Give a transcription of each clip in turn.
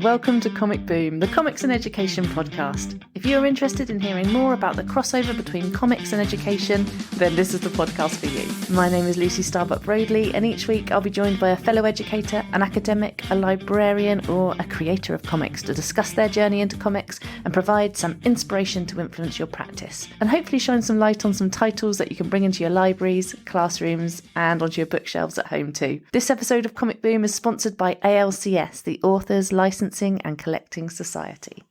and welcome to Comic Boom, the comics and education podcast. If you're interested in hearing more about the crossover between comics and education, then this is the podcast for you. My name is Lucy Starbuck-Broadley, and each week I'll be joined by a fellow educator, an academic, a librarian, or a creator of comics to discuss their journey into comics and provide some inspiration to influence your practice, and hopefully shine some light on some titles that you can bring into your libraries, classrooms, and onto your bookshelves at home too. This episode of Comic Boom is sponsored by ALCS, the Authors Licensing and Collecting Society.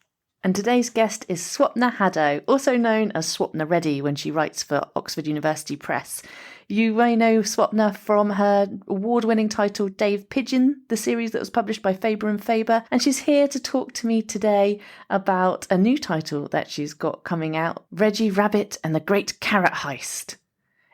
And today's guest is Swapna Haddow, also known as Swapna Reddy when she writes for Oxford University Press. You may know Swapna from her award-winning title Dave Pigeon, the series that was published by Faber Faber, and she's here to talk to me today about a new title that she's got coming out, Reggie Rabbit and the Great Carrot Heist.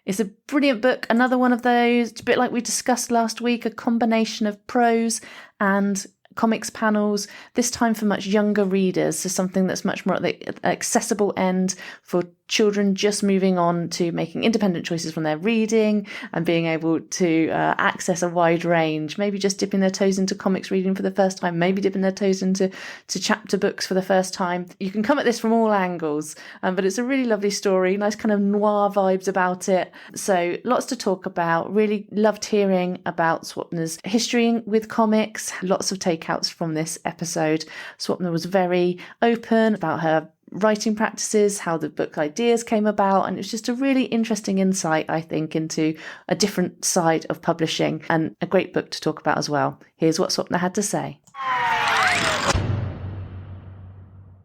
It's a brilliant book, another one of those, a bit like we discussed last week, a combination of prose and comics panels, this time for much younger readers, so something that's much more at the accessible end for children just moving on to making independent choices from their reading and being able to access a wide range, maybe just dipping their toes into comics reading for the first time, maybe dipping their toes into chapter books for the first time. You can come at this from all angles, but it's a really lovely story, nice kind of noir vibes about it. So lots to talk about. Really loved hearing about Swapna's history with comics, lots of takeouts from this episode. Swapna was very open about her writing practices, how the book ideas came about, and it's just a really interesting insight, I think, into a different side of publishing and a great book to talk about as well. Here's what Swapna had to say.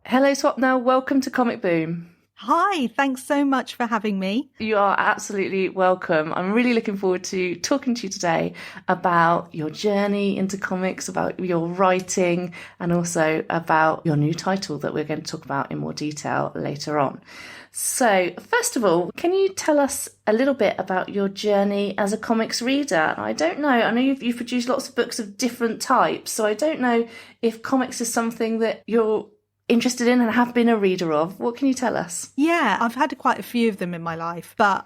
Hello Swapna, welcome to Comic Boom. Hi, thanks so much for having me. You are absolutely welcome. I'm really looking forward to talking to you today about your journey into comics, about your writing, and also about your new title that we're going to talk about in more detail later on. So, first of all, can you tell us a little bit about your journey as a comics reader? I don't know, I know you've produced lots of books of different types, so I don't know if comics is something that you're interested in and have been a reader of. What can you tell us? Yeah, I've had quite a few of them in my life, but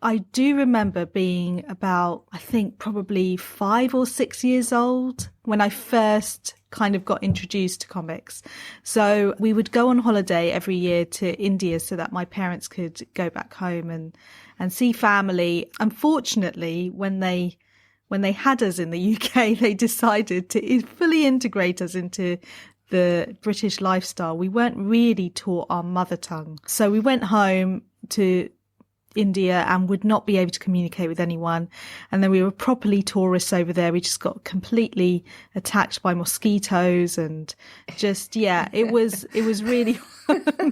I do remember being about, I think, probably 5 or 6 years old when I first kind of got introduced to comics. So we would go on holiday every year to India so that my parents could go back home and see family. Unfortunately, when they had us in the UK, they decided to fully integrate us into the British lifestyle. We weren't really taught our mother tongue. So we went home to India and would not be able to communicate with anyone. And then we were properly tourists over there. We just got completely attacked by mosquitoes and just, yeah, it was really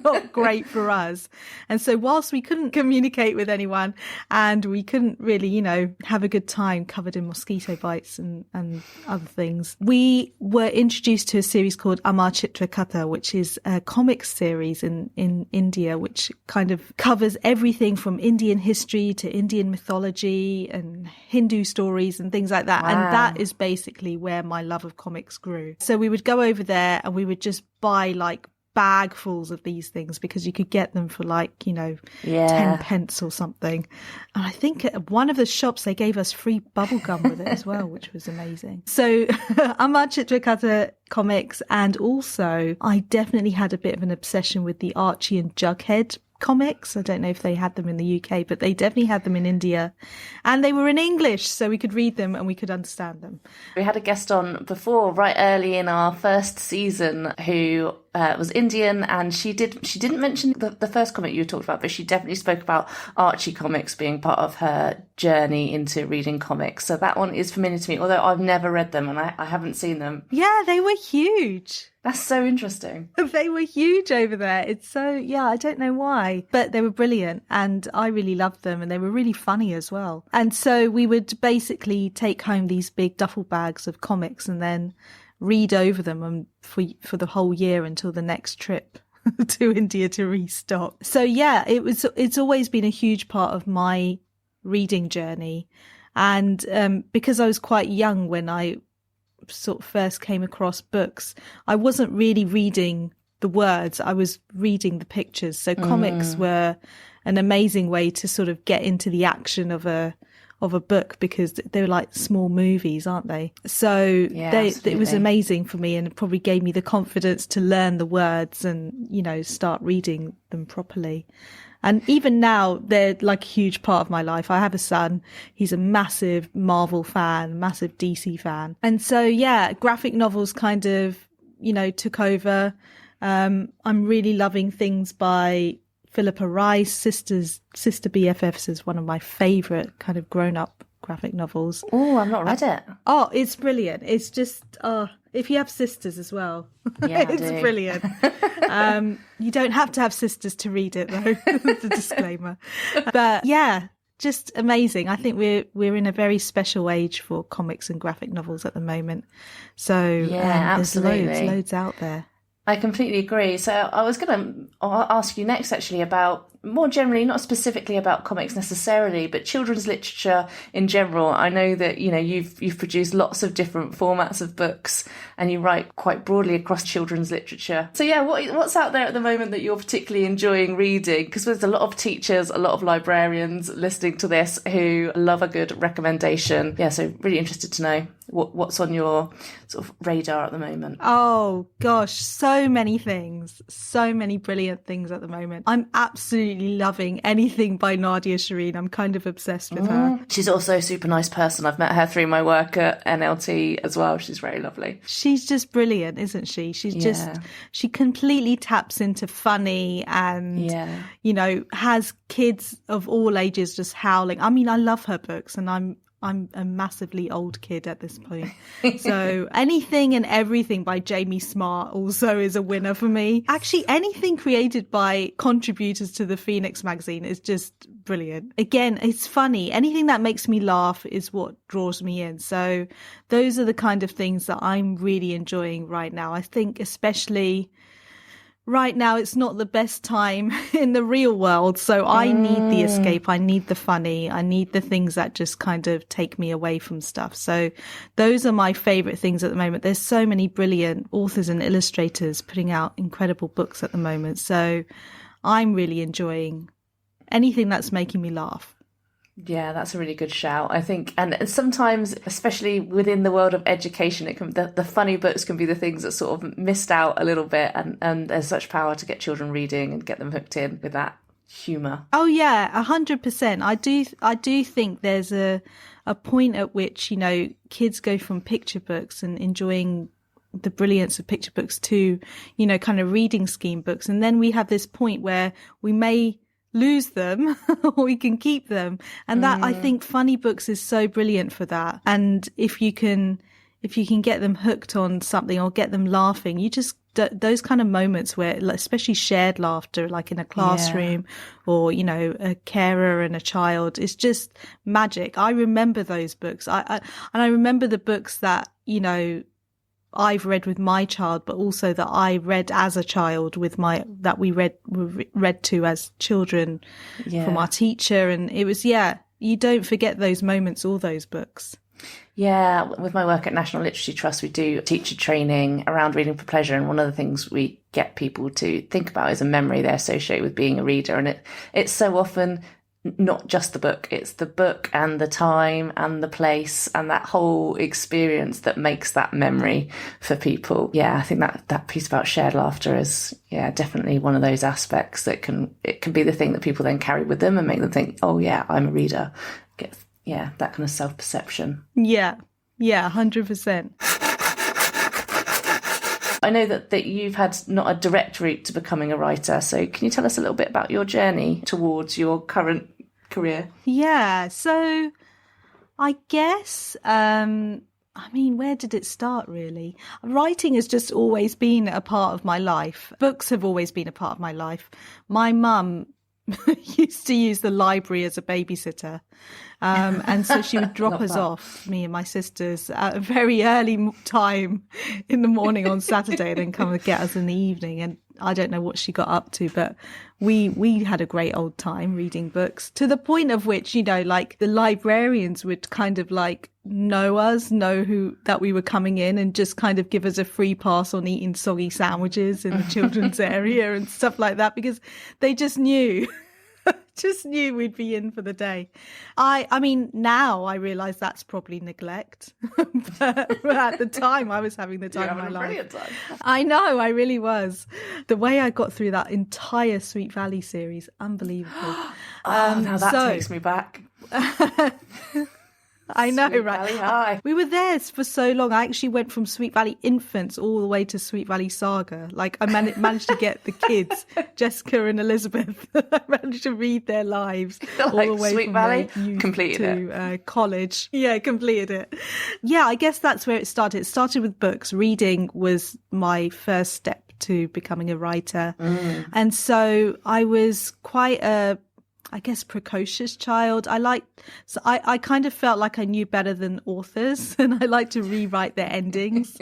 not great for us. And so whilst we couldn't communicate with anyone and we couldn't really, have a good time covered in mosquito bites and other things, we were introduced to a series called Amar Chitra Katha, which is a comics series in India, which kind of covers everything from Indian history to Indian mythology and Hindu stories and things like that. Wow. And that is basically where my love of comics grew. So we would go over there and we would just buy like bagfuls of these things because you could get them for 10 pence or something. And I think at one of the shops they gave us free bubble gum with it as well, which was amazing. So Amar Chitra Katha comics, and also I definitely had a bit of an obsession with the Archie and Jughead comics. I don't know if they had them in the UK, but they definitely had them in India, and they were in English, so we could read them and we could understand them. We had a guest on before, right early in our first season, who was Indian, and she didn't mention the first comic you talked about, but she definitely spoke about Archie comics being part of her journey into reading comics. So that one is familiar to me, although I've never read them and I haven't seen them. Yeah, they were huge. That's so interesting. They were huge over there. It's so, I don't know why, but they were brilliant and I really loved them and they were really funny as well. And so we would basically take home these big duffel bags of comics and then read over them and for the whole year until the next trip to India to restock. So yeah, it's always been a huge part of my reading journey. And because I was quite young when I sort of first came across books, I wasn't really reading the words, I was reading the pictures. So comics were an amazing way to sort of get into the action of a of a book, because they're like small movies, aren't they? So it was amazing for me, and it probably gave me the confidence to learn the words and, you know, start reading them properly. And even now, they're like a huge part of my life. I have a son. He's a massive Marvel fan, massive DC fan. And so, yeah, graphic novels kind of, you know, took over. I'm really loving things by Philippa Rice. Sister BFFs is one of my favourite kind of grown-up graphic novels. Oh, I've not read it. Oh, it's brilliant. It's just, if you have sisters as well, it's brilliant. You don't have to have sisters to read it, though. It's a disclaimer. But yeah, just amazing. I think we're in a very special age for comics and graphic novels at the moment. So there's loads out there. I completely agree. So I was going to ask you next, actually, about more generally, not specifically about comics necessarily, but children's literature in general. I know that, you know, you've produced lots of different formats of books, and you write quite broadly across children's literature. So yeah, what's out there at the moment that you're particularly enjoying reading? Because there's a lot of teachers, a lot of librarians listening to this who love a good recommendation. Yeah, so really interested to know what's on your sort of radar at the moment. Oh gosh, so many things, so many brilliant things at the moment. I'm absolutely loving anything by Nadia Shireen. I'm kind of obsessed with her. She's also a super nice person. I've met her through my work at NLT as well. She's very lovely. She's just brilliant, isn't she? She completely taps into funny and, you know, has kids of all ages just howling. I mean, I love her books, and I'm a massively old kid at this point. So anything and everything by Jamie Smart also is a winner for me. Actually, anything created by contributors to the Phoenix magazine is just brilliant. Again, it's funny. Anything that makes me laugh is what draws me in. So those are the kind of things that I'm really enjoying right now. I think especially right now, it's not the best time in the real world. So I need the escape. I need the funny. I need the things that just kind of take me away from stuff. So those are my favorite things at the moment. There's so many brilliant authors and illustrators putting out incredible books at the moment. So I'm really enjoying anything that's making me laugh. Yeah, that's a really good shout, I think. And sometimes, especially within the world of education, it can the funny books can be the things that sort of missed out a little bit, and there's such power to get children reading and get them hooked in with that humour. Oh yeah, 100%. I do think there's a point at which, you know, kids go from picture books and enjoying the brilliance of picture books to, you know, kind of reading scheme books, and then we have this point where we may lose them or we can keep them, and that I think funny books is so brilliant for that. And if you can get them hooked on something or get them laughing, you just those kind of moments where, especially shared laughter, like in a classroom or, you know, a carer and a child, it's just magic. I remember those books. I remember the books that, you know, I've read with my child, but also that I read as a child that we read to as children from our teacher. And it was, you don't forget those moments or those books. Yeah, with my work at National Literacy Trust, we do teacher training around reading for pleasure. And one of the things we get people to think about is a memory they associate with being a reader. And it's so often not just the book, it's the book and the time and the place and that whole experience that makes that memory for people. Yeah, I think that piece about shared laughter is, definitely one of those aspects that it can be the thing that people then carry with them and make them think, oh yeah, I'm a reader. That kind of self-perception. Yeah, 100%. I know that you've had not a direct route to becoming a writer, so can you tell us a little bit about your journey towards your current career? Yeah, so I guess, where did it start really? Writing has just always been a part of my life. Books have always been a part of my life. My mum used to use the library as a babysitter. And so she would drop us off, me and my sisters, at a very early time in the morning on Saturday, and then come and get us in the evening. And I don't know what she got up to, but we had a great old time reading books, to the point of which, you know, like the librarians would kind of like know that we were coming in and just kind of give us a free pass on eating soggy sandwiches in the children's area and stuff like that, because they just knew. just knew we'd be in for the day. I mean, now I realise that's probably neglect. But at the time, I was having the time of my life. Brilliant time. I know, I really was. The way I got through that entire Sweet Valley series, unbelievable. Now that takes me back. I know, Sweet right? Valley High. We were there for so long. I actually went from Sweet Valley Infants all the way to Sweet Valley Saga. Like, I managed to get the kids, Jessica and Elizabeth. I managed to read their lives all the way Sweet from Valley, their youth completed to college. Yeah, completed it. Yeah, I guess that's where it started. It started with books. Reading was my first step to becoming a writer. And so I was quite I guess, precocious child. I kind of felt like I knew better than authors, and I like to rewrite their endings.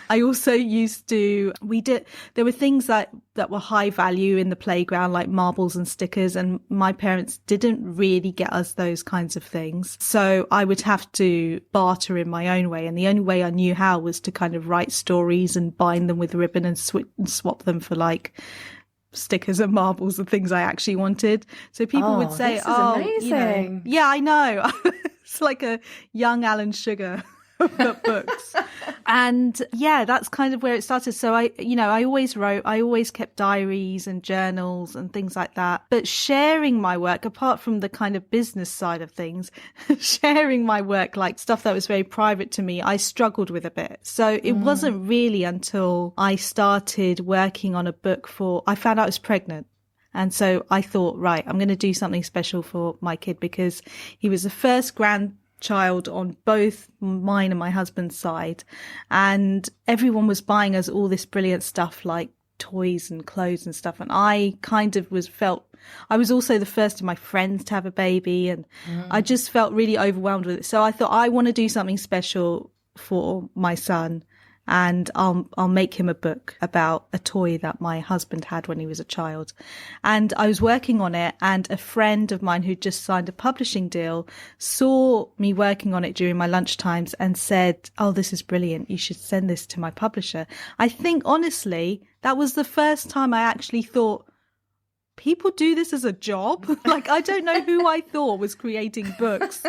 I also there were things that were high value in the playground, like marbles and stickers, and my parents didn't really get us those kinds of things. So I would have to barter in my own way. And the only way I knew how was to kind of write stories and bind them with ribbon and swap them for like stickers and marbles and things I actually wanted. So people would say, this is amazing. Yeah, I know. It's like a young Alan Sugar of books. And yeah, that's kind of where it started. So I always wrote, I always kept diaries and journals and things like that. But sharing my work, apart from the kind of business side of things, sharing my work, like stuff that was very private to me, I struggled with a bit. So it wasn't really until I started working on a book I found out I was pregnant. And so I thought, right, I'm going to do something special for my kid, because he was the first grandchild on both mine and my husband's side, and everyone was buying us all this brilliant stuff like toys and clothes and stuff, and I kind of felt I was also the first of my friends to have a baby, and I just felt really overwhelmed with it. So I thought, I want to do something special for my son, and I'll make him a book about a toy that my husband had when he was a child. And I was working on it, and a friend of mine who'd just signed a publishing deal saw me working on it during my lunchtimes and said, "Oh, this is brilliant. You should send this to my publisher." I think, honestly, that was the first time I actually thought, people do this as a job? Like, I don't know who I thought was creating books.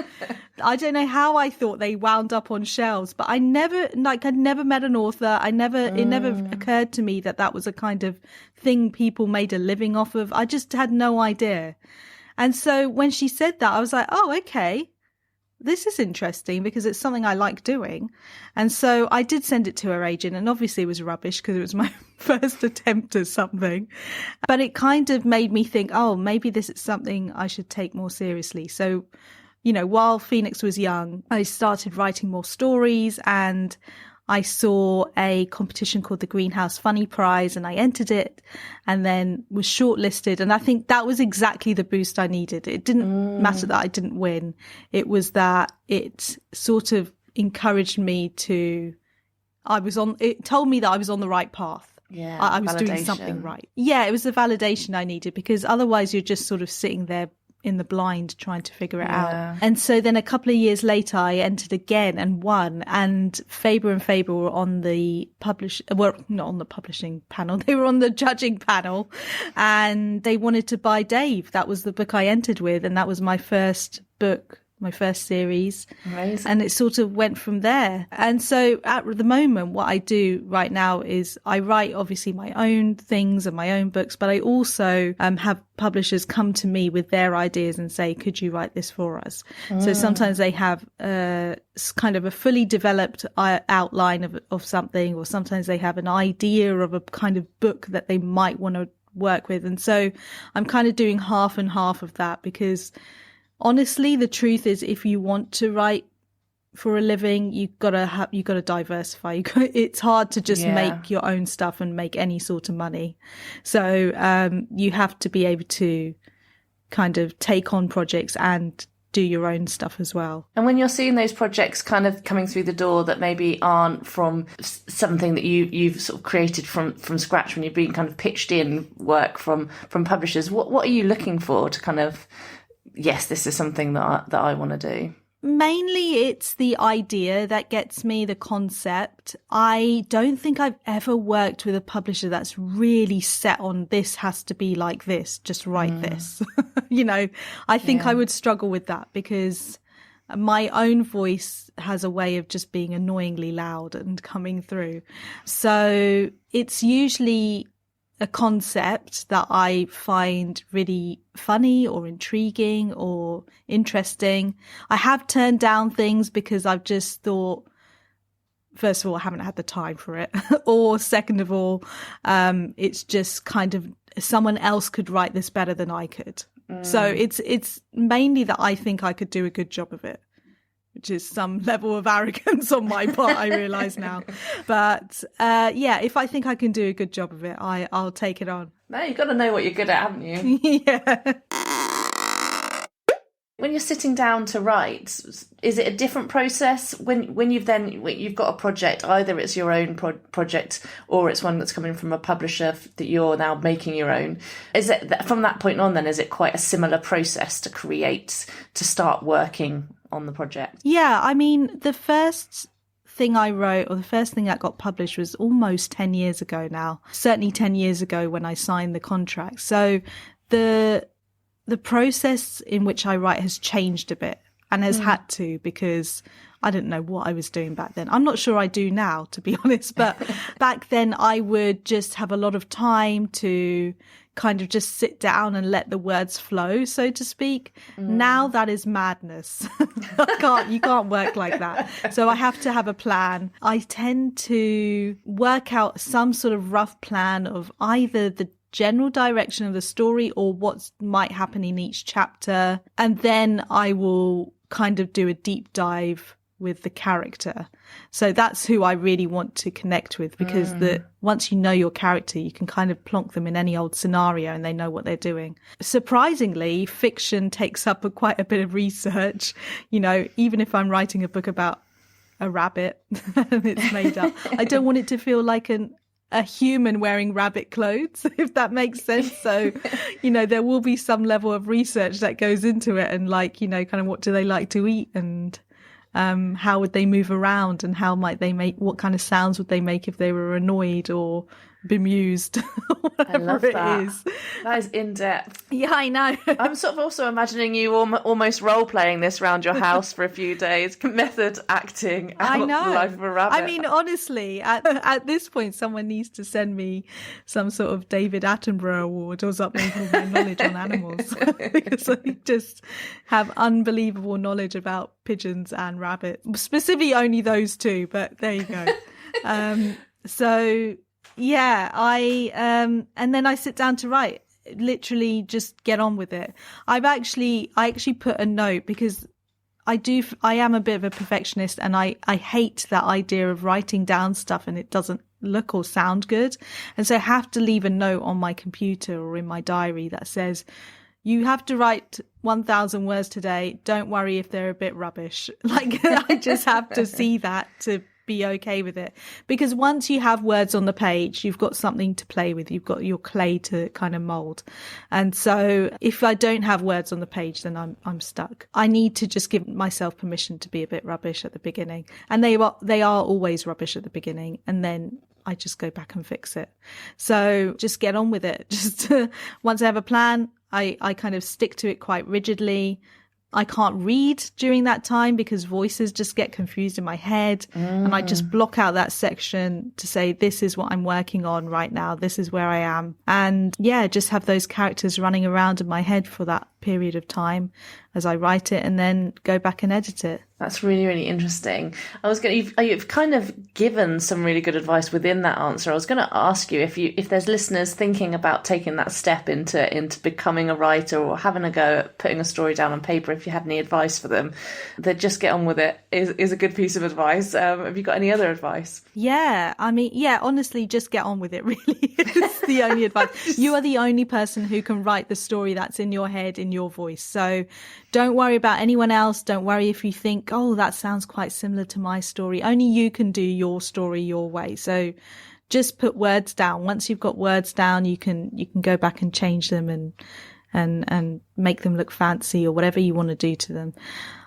I don't know how I thought they wound up on shelves, but I'd never met an author. It never occurred to me that was a kind of thing people made a living off of. I just had no idea. And so when she said that, I was like, oh, okay, this is interesting, because it's something I like doing. And so I did send it to her agent, and obviously it was rubbish because it was my first attempt at something. But it kind of made me think, oh, maybe this is something I should take more seriously. So, while Phoenix was young, I started writing more stories, and I saw a competition called the Greenhouse Funny Prize, and I entered it and then was shortlisted. And I think that was exactly the boost I needed. It didn't matter that I didn't win. It was that it sort of encouraged me it told me that I was on the right path. Yeah, I was doing something right. Yeah, it was the validation I needed, because otherwise you're just sort of sitting there in the blind trying to figure it out. And so then a couple of years later I entered again and won, and Faber and Faber were on the not on the publishing panel, they were on the judging panel, and they wanted to buy Dave. That was the book I entered with, and that was my first book, my first series. Amazing. And it sort of went from there. And so at the moment, what I do right now is I write obviously my own things and my own books, but I also have publishers come to me with their ideas and say, could you write this for us? So sometimes they have kind of a fully developed outline of something, or sometimes they have an idea of a kind of book that they might want to work with. And so I'm kind of doing half and half of that, because honestly, the truth is, if you want to write for a living, you've got to diversify. It's hard to just make your own stuff and make any sort of money. So you have to be able to kind of take on projects and do your own stuff as well. And when you're seeing those projects kind of coming through the door that maybe aren't from something that you've sort of created from scratch, when you've been kind of pitched in work from publishers, what are you looking for to kind of, yes, this is something that I want to do? Mainly it's the idea that gets me, the concept. I don't think I've ever worked with a publisher that's really set on this has to be like this, just write this. I think I would struggle with that because my own voice has a way of just being annoyingly loud and coming through. So it's usually a concept that I find really funny or intriguing or interesting. I have turned down things because I've just thought, first of all, I haven't had the time for it. Or second of all, it's just kind of someone else could write this better than I could. So it's mainly that I think I could do a good job of it, which is some level of arrogance on my part, I realise now. But if I think I can do a good job of it, I'll take it on. No, you've got to know what you're good at, haven't you? Yeah. When you're sitting down to write, is it a different process when you've got a project, either it's your own project or it's one that's coming from a publisher that you're now making your own? Is it from that point on then, is it quite a similar process to start working on the project? Yeah, I mean, the first thing I wrote, or the first thing that got published, was almost 10 years ago now. Certainly 10 years ago when I signed the contract. So the process in which I write has changed a bit and has had to, because I didn't know what I was doing back then. I'm not sure I do now, to be honest, but back then I would just have a lot of time to kind of just sit down and let the words flow, so to speak. Now that is madness. You can't work like that. So I have to have a plan. I tend to work out some sort of rough plan of either the general direction of the story or what might happen in each chapter. And then I will kind of do a deep dive with the character. So that's who I really want to connect with, because once you know your character, you can kind of plonk them in any old scenario and they know what they're doing. Surprisingly, fiction takes up quite a bit of research. Even if I'm writing a book about a rabbit and it's made up, I don't want it to feel like a human wearing rabbit clothes, if that makes sense. So, there will be some level of research that goes into it, and kind of what do they like to eat, and how would they move around, and how might they what kind of sounds would they make if they were annoyed or bemused, whatever I love that. It is. That is in depth. Yeah, I know. I'm sort of also imagining you almost role playing this around your house for a few days, method acting out the life of a rabbit. I mean, honestly, at this point, someone needs to send me some sort of David Attenborough award or something for my knowledge on animals, because I just have unbelievable knowledge about pigeons and rabbits, specifically only those two. But there you go. So. Yeah, and then I sit down to write, literally just get on with it. I actually put a note, because I am a bit of a perfectionist, and I hate that idea of writing down stuff and it doesn't look or sound good. And so I have to leave a note on my computer or in my diary that says, you have to write 1,000 words today. Don't worry if they're a bit rubbish. I just have to see that to be okay with it, because once you have words on the page, you've got something to play with, you've got your clay to kind of mold. And so if I don't have words on the page, then I'm stuck. I need to just give myself permission to be a bit rubbish at the beginning, and they are always rubbish at the beginning, and then I just go back and fix it. So just get on with it. Just once I have a plan, I kind of stick to it quite rigidly. I can't read during that time because voices just get confused in my head. And I just block out that section to say, this is what I'm working on right now. This is where I am. And just have those characters running around in my head for that period of time as I write it, and then go back and edit it. That's really, really interesting. You've kind of given some really good advice within that answer. I was going to ask you if there's listeners thinking about taking that step into becoming a writer or having a go at putting a story down on paper, if you had any advice for them, that just get on with it is a good piece of advice. Have you got any other advice? Yeah, I mean, honestly, just get on with it, really. It's the only advice. You are the only person who can write the story that's in your head, in your voice. So don't worry about anyone else. Don't worry if you think, oh, that sounds quite similar to my story. Only you can do your story your way. So just put words down. Once you've got words down, you can go back and change them and make them look fancy or whatever you want to do to them.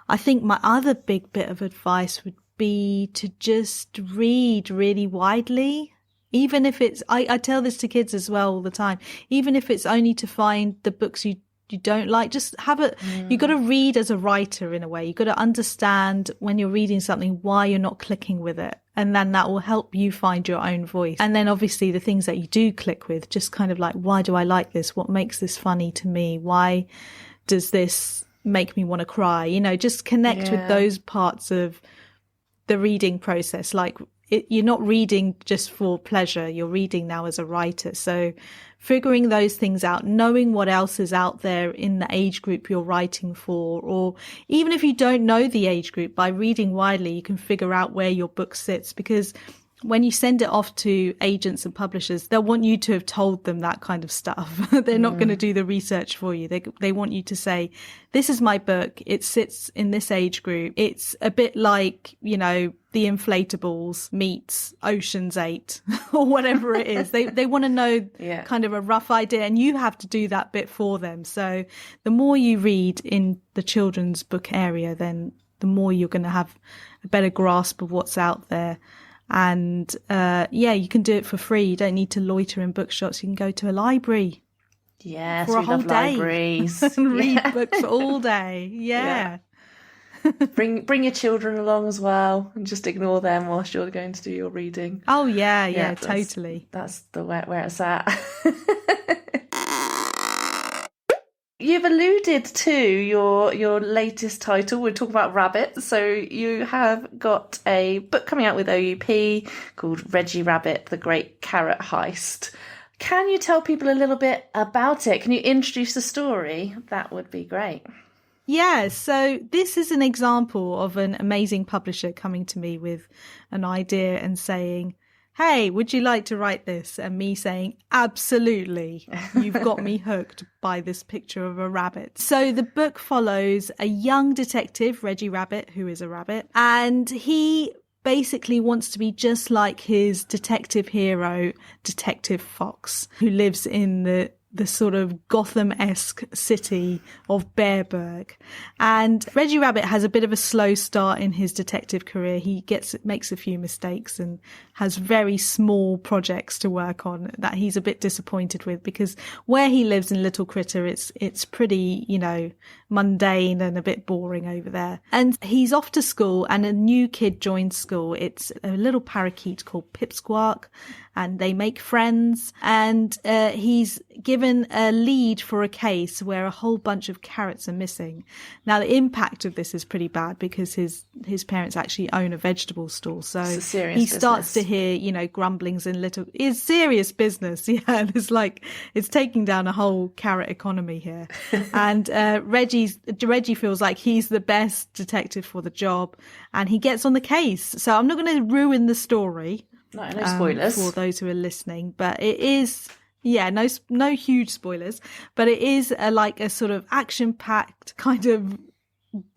I think my other big bit of advice would be to just read really widely. Even if it's, I tell this to kids as well all the time, even if it's only to find the books you don't like, just have it. You've got to read as a writer in a way. You've got to understand when you're reading something, why you're not clicking with it. And then that will help you find your own voice. And then obviously the things that you do click with, just kind of like, why do I like this? What makes this funny to me? Why does this make me want to cry? You know, just connect with those parts of the reading process. Like, you're not reading just for pleasure. You're reading now as a writer. So figuring those things out, knowing what else is out there in the age group you're writing for, or even if you don't know the age group, by reading widely, you can figure out where your book sits, because when you send it off to agents and publishers, they'll want you to have told them that kind of stuff. They're not going to do the research for you. They want you to say, this is my book. It sits in this age group. It's a bit like, you know, The Inflatables meets Ocean's 8 or whatever it is. They want to know kind of a rough idea, and you have to do that bit for them. So the more you read in the children's book area, then the more you're going to have a better grasp of what's out there. And you can do it for free. You don't need to loiter in bookshops. You can go to a library for a whole day libraries. And read books all day. Bring your children along as well, and just ignore them whilst you're going to do your reading. Oh yeah, totally. That's the where it's at. You've alluded to your latest title. We'll talk about rabbits. So you have got a book coming out with OUP called Reggie Rabbit, The Great Carrot Heist. Can you tell people a little bit about it? Can you introduce the story? That would be great. Yeah, so this is an example of an amazing publisher coming to me with an idea and saying, hey, would you like to write this? And me saying, absolutely. You've got me hooked by this picture of a rabbit. So the book follows a young detective, Reggie Rabbit, who is a rabbit, and he basically wants to be just like his detective hero, Detective Fox, who lives in the sort of Gotham-esque city of Bearburg. And Reggie Rabbit has a bit of a slow start in his detective career. He makes a few mistakes and has very small projects to work on that he's a bit disappointed with, because where he lives in Little Critter, it's pretty, you know, mundane and a bit boring over there. And he's off to school, and a new kid joins school. It's a little parakeet called Pipsqueak, and they make friends, and he's given a lead for a case where a whole bunch of carrots are missing. Now, the impact of this is pretty bad because his parents actually own a vegetable store. So he starts to hear, you know, grumblings in little... It's serious business, yeah. It's taking down a whole carrot economy here. And Reggie feels like he's the best detective for the job, and he gets on the case. So I'm not going to ruin the story. No spoilers for those who are listening, but it is, no huge spoilers, but it is a sort of action-packed kind of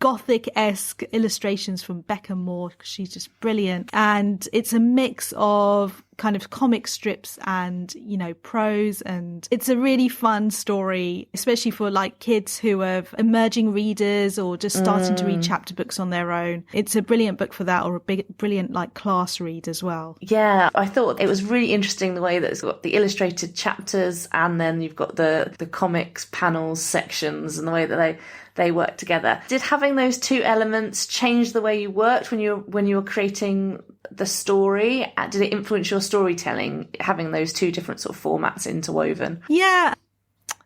Gothic-esque illustrations from Becca Moore, because she's just brilliant. And it's a mix of kind of comic strips and, you know, prose. And it's a really fun story, especially for like kids who are emerging readers or just starting to read chapter books on their own. It's a brilliant book for that, or a brilliant like class read as well. Yeah, I thought it was really interesting the way that it's got the illustrated chapters, and then you've got the comics panels sections, and the way that they work together. Did having those two elements change the way you worked when you were creating the story? Did it influence your storytelling, having those two different sort of formats interwoven? Yeah.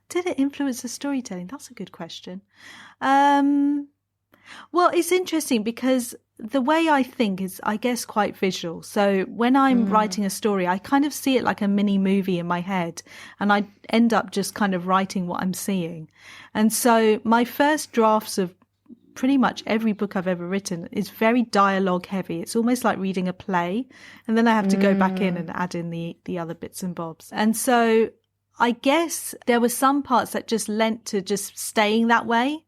Did it influence the storytelling? That's a good question. Well, it's interesting because the way I think is, I guess, quite visual. So when I'm writing a story, I kind of see it like a mini movie in my head, and I end up just kind of writing what I'm seeing. And so my first drafts of pretty much every book I've ever written is very dialogue heavy. It's almost like reading a play, and then I have to go back in and add in the other bits and bobs. And so I guess there were some parts that just lent to just staying that way.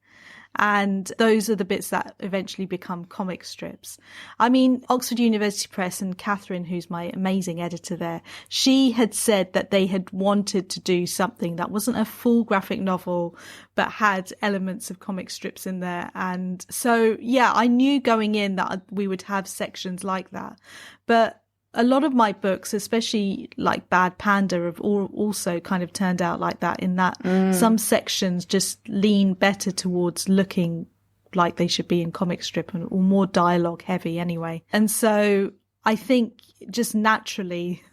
And those are the bits that eventually become comic strips. I mean, Oxford University Press and Catherine, who's my amazing editor there, she had said that they had wanted to do something that wasn't a full graphic novel, but had elements of comic strips in there. And so, yeah, I knew going in that we would have sections like that. But a lot of my books, especially like Bad Panda, have also kind of turned out like that, in that some sections just lean better towards looking like they should be in comic strip, or more dialogue heavy anyway. And so I think just naturally,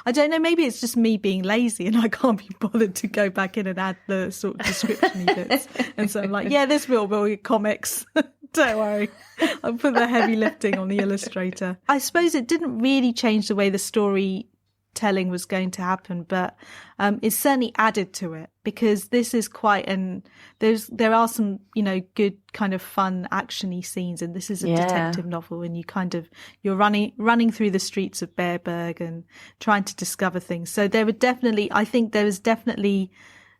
I don't know, maybe it's just me being lazy and I can't be bothered to go back in and add the sort of description bits. And so I'm like, yeah, this will be comics. Don't worry. I'll put the heavy lifting on the illustrator. I suppose it didn't really change the way the storytelling was going to happen, but it certainly added to it, because this is quite there are some, good kind of fun actiony scenes, and this is a detective novel, and you're running through the streets of Bearburg and trying to discover things. So I think there was definitely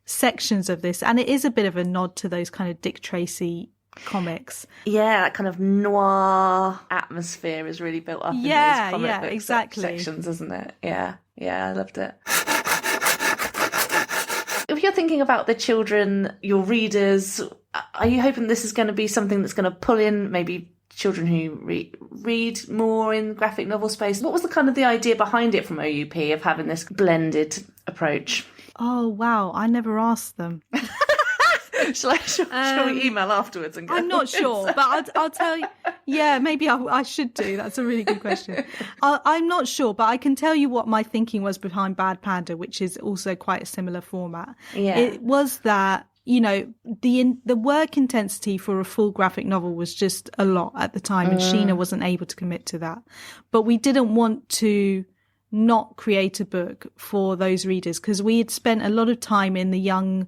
sections of this, and it is a bit of a nod to those kind of Dick Tracy comics. Yeah, that kind of noir atmosphere is really built up in those comic book sections, isn't it? Yeah, I loved it. If you're thinking about the children, your readers, are you hoping this is going to be something that's going to pull in maybe children who read more in graphic novel space? What was the idea behind it from OUP of having this blended approach? Oh, wow. I never asked them. Shall we email afterwards and go? I'm not sure, but I'll tell you. Yeah, maybe I should do. That's a really good question. I'm not sure, but I can tell you what my thinking was behind Bad Panda, which is also quite a similar format. Yeah. It was that, the work intensity for a full graphic novel was just a lot at the time, and Sheena wasn't able to commit to that. But we didn't want to not create a book for those readers, because we had spent a lot of time in the young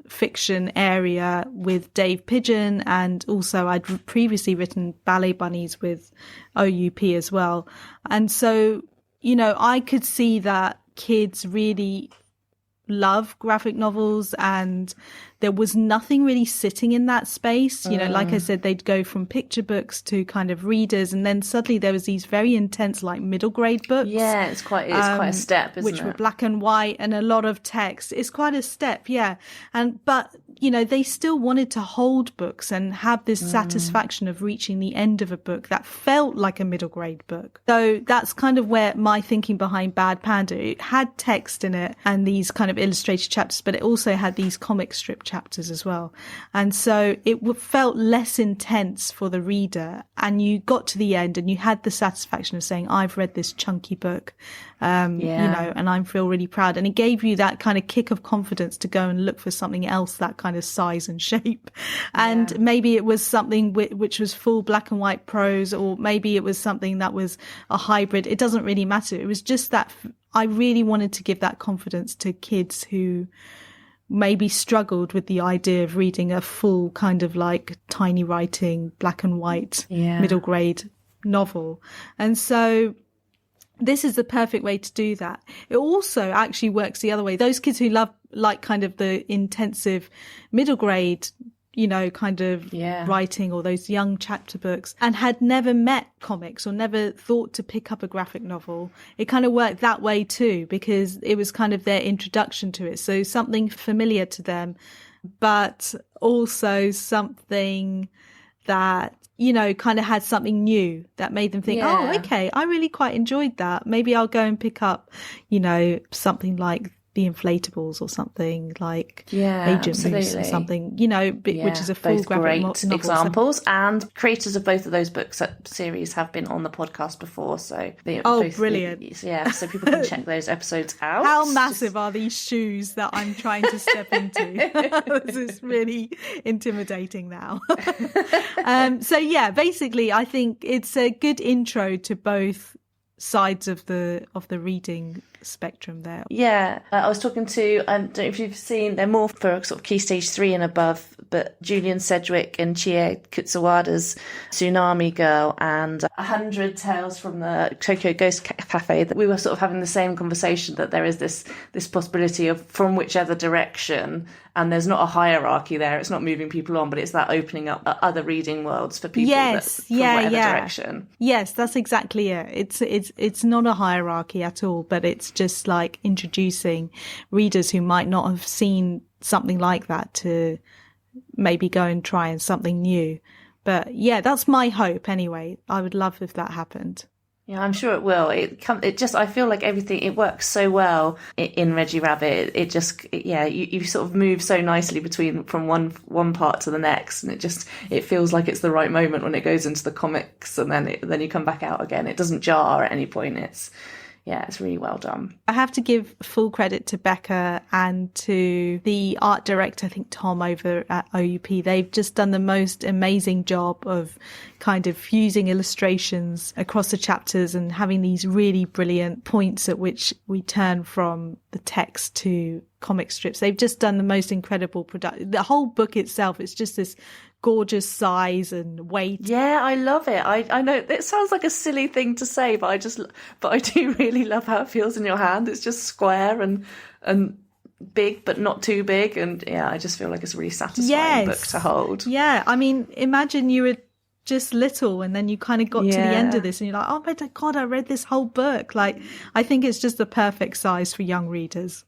fiction area with Dave Pigeon, and also I'd previously written Ballet Bunnies with OUP as well. And so, I could see that kids really love graphic novels, and there was nothing really sitting in that space. Like I said, they'd go from picture books to kind of readers, and then suddenly there was these very intense, like middle grade books. Yeah, it's quite a step, isn't it? Which were black and white and a lot of text. It's quite a step, yeah. But they still wanted to hold books and have this satisfaction of reaching the end of a book that felt like a middle grade book. So that's kind of where my thinking behind Bad Panda. It had text in it and these kind of illustrated chapters, but it also had these comic strip chapters as well. And so it felt less intense for the reader, and you got to the end and you had the satisfaction of saying, I've read this chunky book, and I feel really proud. And it gave you that kind of kick of confidence to go and look for something else that kind of size and shape. And maybe it was something which was full black and white prose, or maybe it was something that was a hybrid. It doesn't really matter. It was just that I really wanted to give that confidence to kids who maybe struggled with the idea of reading a full kind of like tiny writing, black and white, middle grade novel. And so this is the perfect way to do that. It also actually works the other way. Those kids who love like kind of the intensive middle grade, kind of writing, or those young chapter books, and had never met comics or never thought to pick up a graphic novel, it kind of worked that way too, because it was kind of their introduction to it. So something familiar to them, but also something that, kind of had something new that made them think, oh, okay, I really quite enjoyed that. Maybe I'll go and pick up, something like The Inflatables, or something like Agent Moose, or something, which is a full graphic novel. Examples. And creators of both of those books series have been on the podcast before. So brilliant. So people can check those episodes out. How massive are these shoes that I'm trying to step into? This is really intimidating now. Basically I think it's a good intro to both sides of the reading spectrum there. Yeah, I was talking to, I don't know if you've seen, they're more for sort of key stage 3 and above, but Julian Sedgwick and Chie Kutsawada's Tsunami Girl and 100 Tales from the Tokyo Ghost Cafe, that we were sort of having the same conversation, that there is this possibility of from whichever direction, and there's not a hierarchy there, it's not moving people on, but it's that opening up other reading worlds for people from whatever direction. Yes, that's exactly it. It's not a hierarchy at all, but it's just like introducing readers who might not have seen something like that to maybe go and try something new. But yeah, that's my hope anyway. I would love if that happened. Yeah, I'm sure it will. I feel like everything, it works so well in Reggie Rabbit. It just, you sort of move so nicely from one part to the next, and it feels like it's the right moment when it goes into the comics, and then you come back out again. It doesn't jar at any point. It's really well done. I have to give full credit to Becca and to the art director, I think Tom over at OUP. They've just done the most amazing job of kind of fusing illustrations across the chapters and having these really brilliant points at which we turn from the text to comic strips. They've just done the most incredible production. The whole book itself, it's just this gorgeous size and weight. Yeah, I love it. I know it sounds like a silly thing to say, but I do really love how it feels in your hand. It's just square and big, but not too big. And yeah, I just feel like it's a really satisfying book to hold. Yeah, I mean, imagine you were just little and then you kind of got to the end of this and you're like, oh my God, I read this whole book. Like, I think it's just the perfect size for young readers.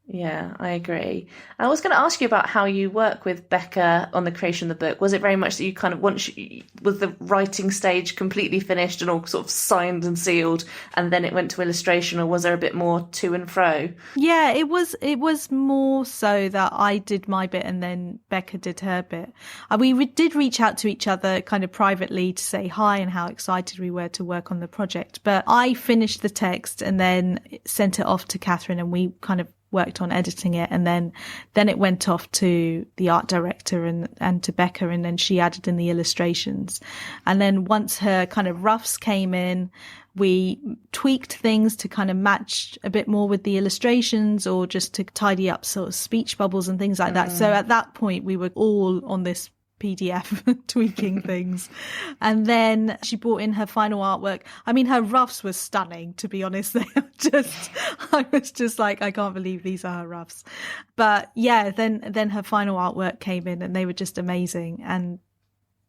Yeah, I agree. I was going to ask you about how you work with Becca on the creation of the book. Was it very much that you kind of was the writing stage completely finished and all sort of signed and sealed, and then it went to illustration, or was there a bit more to and fro? Yeah, it was more so that I did my bit and then Becca did her bit. We did reach out to each other kind of privately to say hi and how excited we were to work on the project. But I finished the text and then sent it off to Catherine, and we kind of worked on editing it, and then it went off to the art director and to Becca, and then she added in the illustrations. And then once her kind of roughs came in, we tweaked things to kind of match a bit more with the illustrations, or just to tidy up sort of speech bubbles and things like that. So at that point we were all on this PDF tweaking things. And then she brought in her final artwork. I mean, her roughs were stunning, to be honest. I was just like, I can't believe these are her roughs. But yeah, then her final artwork came in and they were just amazing. And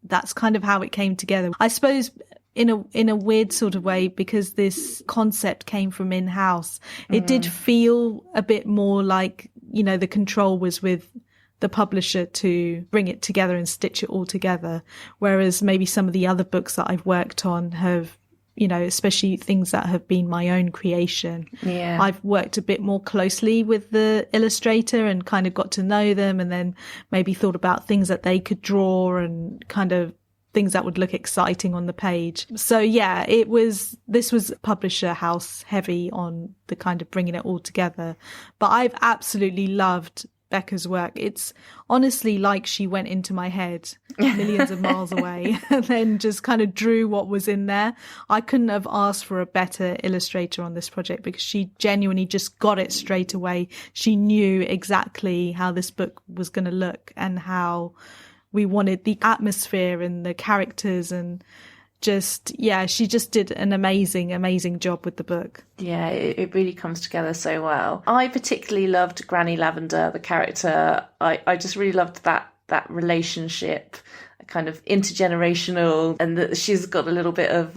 that's kind of how it came together. I suppose in a weird sort of way, because this concept came from in-house, it did feel a bit more like, the control was with the publisher to bring it together and stitch it all together. Whereas maybe some of the other books that I've worked on have, especially things that have been my own creation. Yeah. I've worked a bit more closely with the illustrator and kind of got to know them, and then maybe thought about things that they could draw and kind of things that would look exciting on the page. So yeah, this was publisher house heavy on the kind of bringing it all together. But I've absolutely loved Becca's work. It's honestly like she went into my head millions of miles away and then just kind of drew what was in there. I couldn't have asked for a better illustrator on this project, because she genuinely just got it straight away. She knew exactly how this book was going to look and how we wanted the atmosphere and the characters, and she just did an amazing job with the book. Yeah, it really comes together so well. I particularly loved Granny Lavender, the character. I just really loved that relationship, kind of intergenerational, and that she's got a little bit of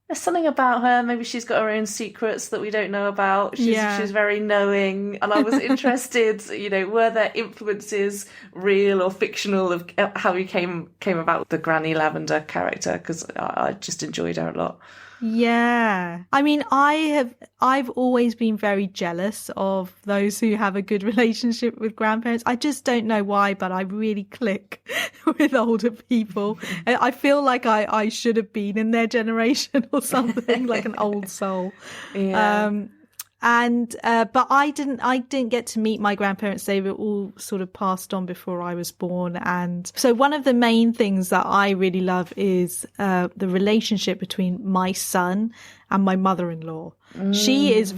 there's something about her. Maybe she's got her own secrets that we don't know about. She's very knowing. And I was interested, were there influences, real or fictional, of how you came about the Granny Lavender character? Because I just enjoyed her a lot. Yeah. I mean, I've always been very jealous of those who have a good relationship with grandparents. I just don't know why, but I really click with older people. I feel like I should have been in their generation or something, like an old soul. Yeah. But I didn't get to meet my grandparents. They were all sort of passed on before I was born. And so one of the main things that I really love is the relationship between my son and my mother-in-law. She is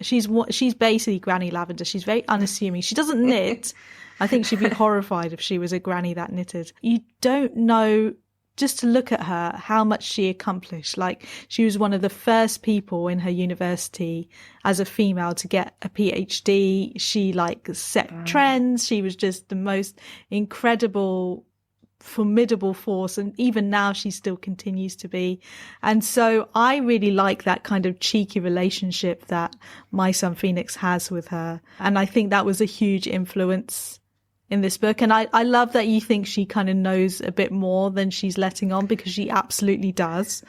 she's basically Granny Lavender. She's very unassuming. She doesn't knit. I think she'd be horrified if she was a granny that knitted. You don't know, just to look at her, how much she accomplished. Like, she was one of the first people in her university as a female to get a PhD. She set trends. She was just the most incredible, formidable force. And even now she still continues to be. And so I really like that kind of cheeky relationship that my son Phoenix has with her. And I think that was a huge influence in this book. And I love that you think she kind of knows a bit more than she's letting on, because she absolutely does.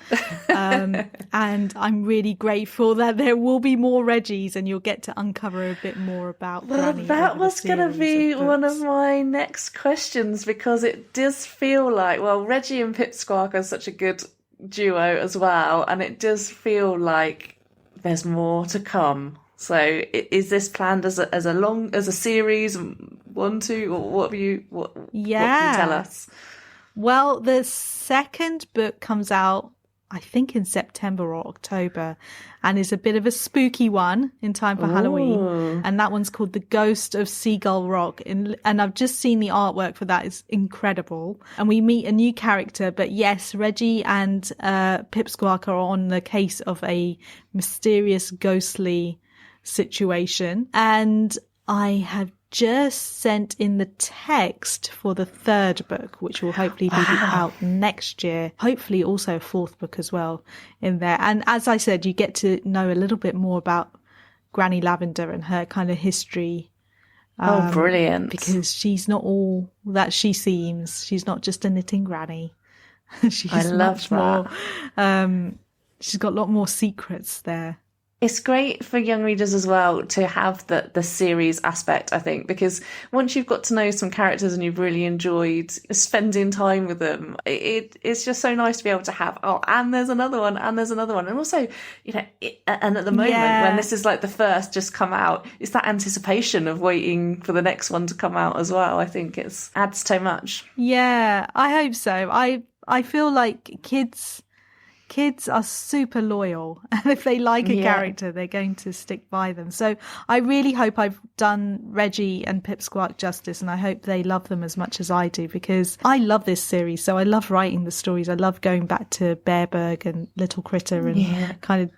And I'm really grateful that there will be more Reggies and you'll get to uncover a bit more about Granny. That was going to be one of my next questions, because it does feel like, well, Reggie and Pipsqueak are such a good duo as well. And it does feel like there's more to come. So is this planned as a series, 1, 2, or what can you tell us? Well, the second book comes out, I think, in September or October, and is a bit of a spooky one in time for Halloween. And that one's called The Ghost of Seagull Rock. And I've just seen the artwork for that. It's incredible. And we meet a new character, but yes, Reggie and Pipsqueak are on the case of a mysterious, ghostly situation. And I have just sent in the text for the third book, which will hopefully be out next year. Hopefully also a fourth book as well in there. And as I said, you get to know a little bit more about Granny Lavender and her kind of history. Brilliant. Because she's not all that she seems. She's not just a knitting granny. I love that. More. She's got a lot more secrets there. It's great for young readers as well to have the series aspect, I think, because once you've got to know some characters and you've really enjoyed spending time with them, it's just so nice to be able to have, and there's another one, and there's another one. And also, and at the moment when this is like the first just come out, it's that anticipation of waiting for the next one to come out as well. I think it adds so much. Yeah, I hope so. I feel like kids are super loyal, and if they like a character, they're going to stick by them. So I really hope I've done Reggie and Pipsqueak justice, and I hope they love them as much as I do, because I love this series. So I love writing the stories. I love going back to Bearberg and Little Critter and kind of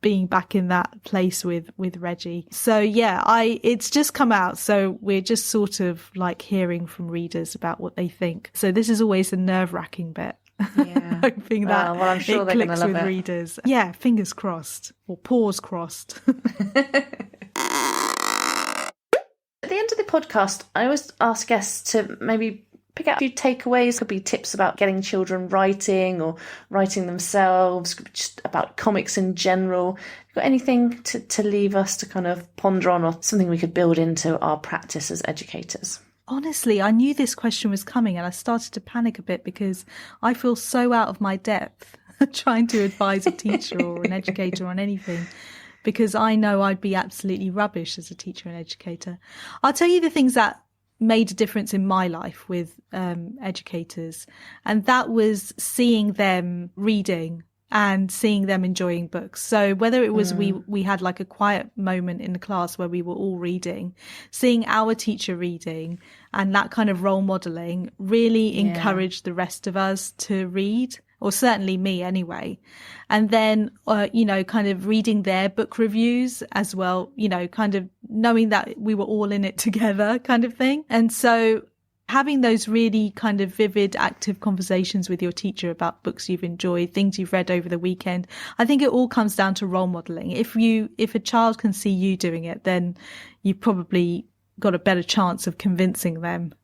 being back in that place with Reggie. So it's just come out. So we're just sort of like hearing from readers about what they think. So this is always the nerve-wracking bit. Yeah. Hoping that I'm sure it they're clicks love with it. readers. Yeah, fingers crossed, or paws crossed. At the end of the podcast, I always ask guests to maybe pick out a few takeaways. Could be tips about getting children writing or writing themselves, could be just about comics in general. Got anything to leave us to kind of ponder on, or something we could build into our practice as educators? Honestly, I knew this question was coming, and I started to panic a bit because I feel so out of my depth trying to advise a teacher or an educator on anything, because I know I'd be absolutely rubbish as a teacher and educator. I'll tell you the things that made a difference in my life with educators, and that was seeing them reading and seeing them enjoying books. So whether it was we had like a quiet moment in the class where we were all reading, seeing our teacher reading, and that kind of role modelling really encouraged the rest of us to read, or certainly me anyway. And then, kind of reading their book reviews as well, kind of knowing that we were all in it together kind of thing. And so having those really kind of vivid, active conversations with your teacher about books you've enjoyed, things you've read over the weekend. I think it all comes down to role modelling. If a child can see you doing it, then you've probably got a better chance of convincing them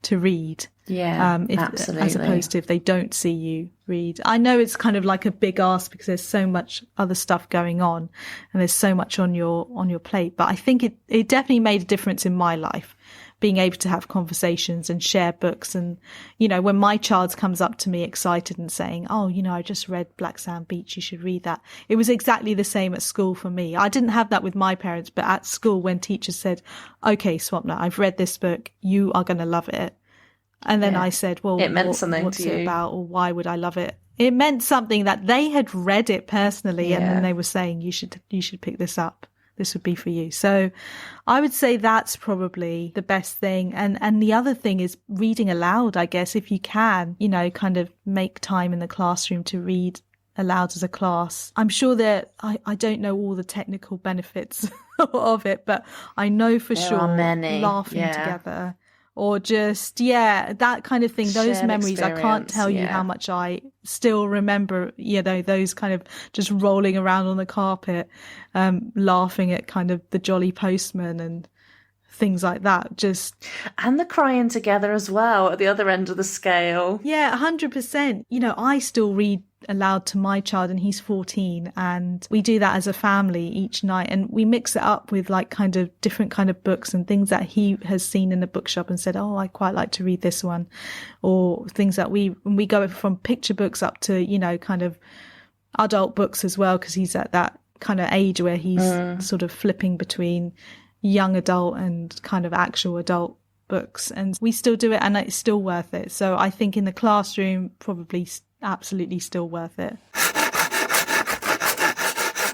to read. Yeah, absolutely. As opposed to if they don't see you read. I know it's kind of like a big ask because there's so much other stuff going on and there's so much on your plate. But I think it definitely made a difference in my life being able to have conversations and share books. And, when my child comes up to me excited and saying, oh, I just read Black Sand Beach, you should read that. It was exactly the same at school for me. I didn't have that with my parents, but at school when teachers said, okay, Swapna, I've read this book, you are going to love it. And then I said, well, it meant something what's to it you about, or why would I love it? It meant something that they had read it personally, and then they were saying, you should pick this up. This would be for you. So I would say that's probably the best thing. And the other thing is reading aloud, I guess, if you can, kind of make time in the classroom to read aloud as a class. I'm sure that I don't know all the technical benefits of it, but I know for there sure are many. Laughing together, or just, that kind of thing, those Shared memories, I can't tell you how much I still remember, those kind of just rolling around on the carpet, laughing at kind of the Jolly Postman and things like that. And the crying together as well at the other end of the scale. Yeah, 100%. I still read aloud to my child, and he's 14, and we do that as a family each night, and we mix it up with like kind of different kind of books and things that he has seen in the bookshop and said, oh, I quite like to read this one, or things that we go from picture books up to kind of adult books as well, because he's at that kind of age where he's sort of flipping between young adult and kind of actual adult books, and we still do it, and it's still worth it. So I think in the classroom, probably absolutely still worth it.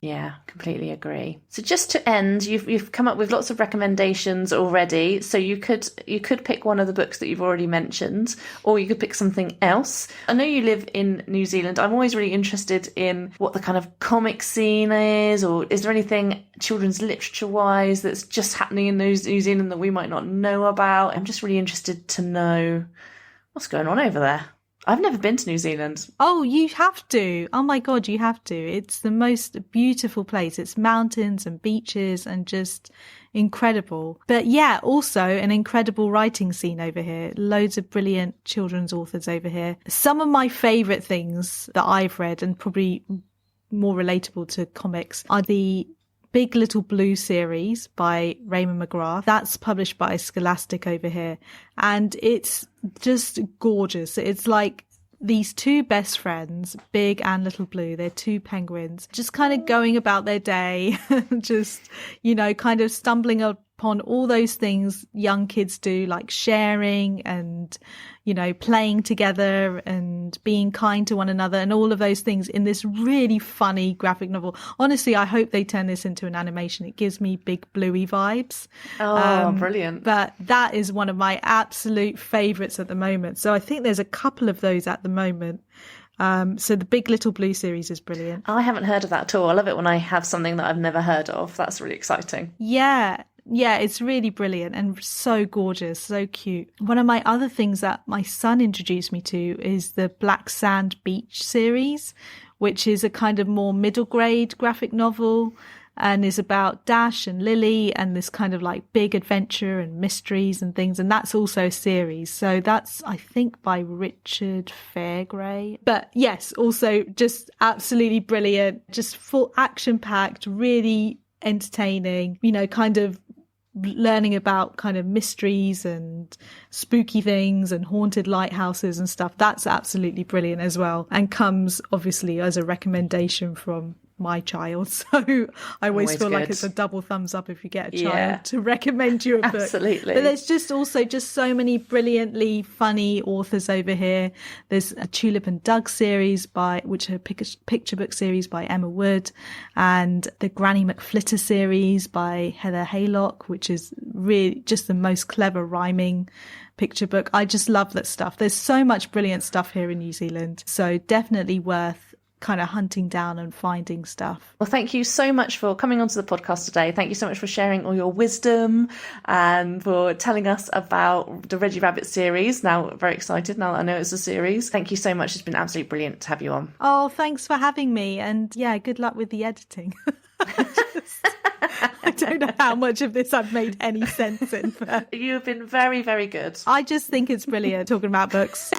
Yeah, completely agree. So just to end, you've come up with lots of recommendations already. So you could pick one of the books that you've already mentioned, or you could pick something else. I know you live in New Zealand. I'm always really interested in what the kind of comic scene is, or is there anything children's literature wise that's just happening in New Zealand that we might not know about? I'm just really interested to know what's going on over there. I've never been to New Zealand. Oh, you have to. Oh my God, you have to. It's the most beautiful place. It's mountains and beaches and just incredible. But yeah, also an incredible writing scene over here. Loads of brilliant children's authors over here. Some of my favourite things that I've read, and probably more relatable to comics, are the Big Little Blue series by Raymond McGrath. That's published by Scholastic over here. And it's just gorgeous. It's like these two best friends, Big and Little Blue, they're two penguins, just kind of going about their day, just, kind of stumbling upon all those things young kids do, like sharing and, playing together and being kind to one another and all of those things in this really funny graphic novel. Honestly, I hope they turn this into an animation. It gives me Big Bluey vibes. Oh, brilliant. But that is one of my absolute favourites at the moment. So I think there's a couple of those at the moment. So the Big Little Blue series is brilliant. I haven't heard of that at all. I love it when I have something that I've never heard of. That's really exciting. Yeah, it's really brilliant and so gorgeous, so cute. One of my other things that my son introduced me to is the Black Sand Beach series, which is a kind of more middle grade graphic novel and is about Dash and Lily and this kind of like big adventure and mysteries and things. And that's also a series. So that's, I think, by Richard Fairgray. But yes, also just absolutely brilliant, just full action packed, really entertaining, kind of learning about kind of mysteries and spooky things and haunted lighthouses and stuff. That's absolutely brilliant as well, and comes obviously as a recommendation from my child. So I always feel like it's a double thumbs up if you get a child to recommend you a book. Absolutely. But there's just also just so many brilliantly funny authors over here. There's a Tulip and Doug series which are a picture book series by Emma Wood, and the Granny McFlitter series by Heather Haylock, which is really just the most clever rhyming picture book. I just love that stuff. There's so much brilliant stuff here in New Zealand. So definitely worth kind of hunting down and finding stuff. Well, thank you so much for coming onto the podcast today. Thank you so much for sharing all your wisdom and for telling us about the Reggie Rabbit series. Now, very excited now that I know it's a series. Thank you so much. It's been absolutely brilliant to have you on. Oh, thanks for having me. And yeah, good luck with the editing. I don't know how much of this I've made any sense in, but you have been very, very good. I just think it's brilliant talking about books.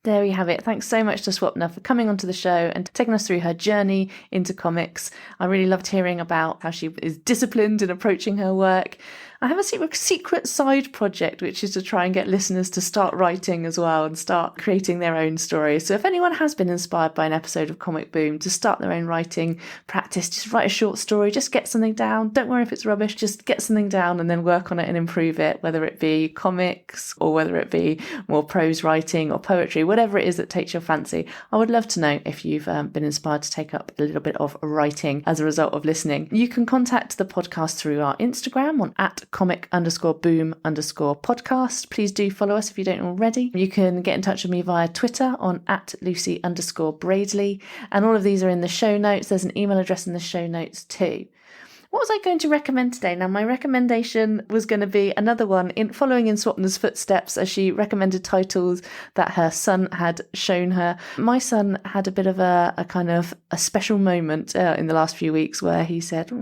There we have it. Thanks so much to Swapna for coming onto the show and taking us through her journey into comics. I really loved hearing about how she is disciplined in approaching her work. I have a secret side project, which is to try and get listeners to start writing as well and start creating their own stories. So if anyone has been inspired by an episode of Comic Boom to start their own writing practice, just write a short story, just get something down. Don't worry if it's rubbish, just get something down and then work on it and improve it, whether it be comics or whether it be more prose writing or poetry, whatever it is that takes your fancy. I would love to know if you've been inspired to take up a little bit of writing as a result of listening. You can contact the podcast through our Instagram on @comic_boom_podcast. Please do follow us if you don't already. You can get in touch with me via Twitter on @Lucy_Bradley. And all of these are in the show notes. There's an email address in the show notes too. What was I going to recommend today? Now, my recommendation was going to be another one following in Swapna's footsteps, as she recommended titles that her son had shown her. My son had a bit of a kind of a special moment in the last few weeks where he said,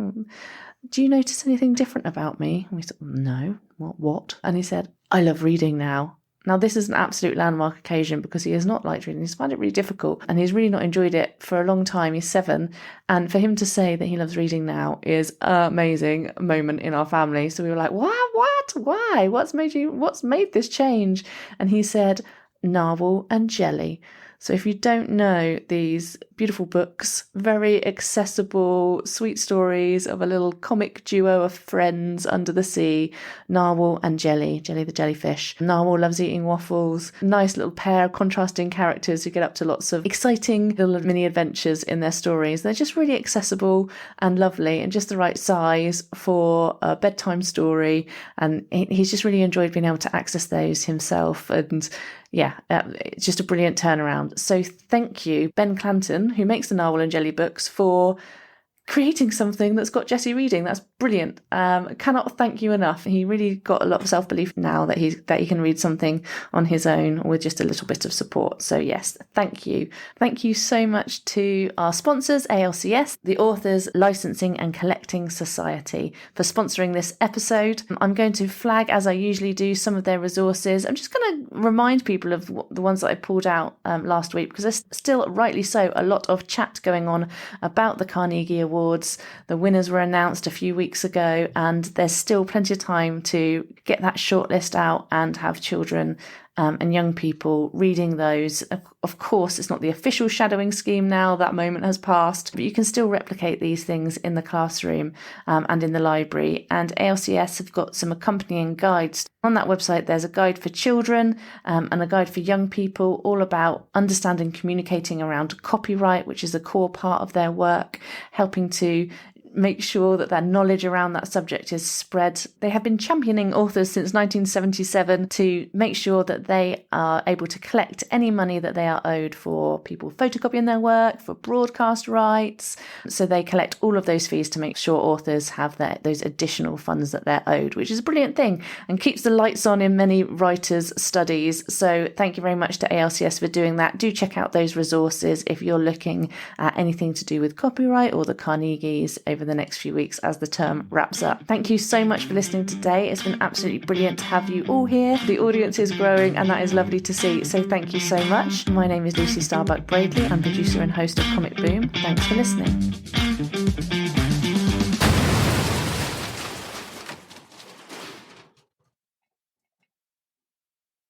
do you notice anything different about me? And we said, no, what? And he said, I love reading now. Now, this is an absolute landmark occasion because he has not liked reading. He's found it really difficult and he's really not enjoyed it for a long time. He's 7. And for him to say that he loves reading now is an amazing moment in our family. So we were like, what? Why? What's made this change? And he said, narwhal and jelly. So if you don't know these beautiful books, very accessible, sweet stories of a little comic duo of friends under the sea, Narwhal and Jelly the jellyfish. Narwhal loves eating waffles. Nice little pair of contrasting characters who get up to lots of exciting little mini adventures in their stories. They're just really accessible and lovely and just the right size for a bedtime story. And he's just really enjoyed being able to access those himself. And yeah, it's just a brilliant turnaround. So thank you, Ben Clanton, who makes the Narwhal and Jelly books, for creating something that's got Jessie reading. That's brilliant. Cannot thank you enough. He really got a lot of self-belief now that he can read something on his own with just a little bit of support. So yes, thank you. Thank you so much to our sponsors, ALCS, the Authors Licensing and Collecting Society, for sponsoring this episode. I'm going to flag, as I usually do, some of their resources. I'm just going to remind people of the ones that I pulled out last week, because there's still, rightly so, a lot of chat going on about the Carnegie Awards. The winners were announced a few weeks ago, and there's still plenty of time to get that shortlist out and have children and young people reading those. Of course, it's not the official shadowing scheme now, that moment has passed, but you can still replicate these things in the classroom and in the library. And ALCS have got some accompanying guides. On that website, there's a guide for children and a guide for young people, all about understanding, communicating around copyright, which is a core part of their work, helping to make sure that their knowledge around that subject is spread. They have been championing authors since 1977 to make sure that they are able to collect any money that they are owed for people photocopying their work, for broadcast rights. So they collect all of those fees to make sure authors have those additional funds that they're owed, which is a brilliant thing and keeps the lights on in many writers' studies. So thank you very much to ALCS for doing that. Do check out those resources if you're looking at anything to do with copyright or the Carnegies over the next few weeks as the term wraps up. Thank you so much for listening today. It's been absolutely brilliant to have you all here. The audience is growing and that is lovely to see. So thank you so much. My name is Lucy Starbuck Bradley. I'm producer and host of Comic Boom. Thanks for listening.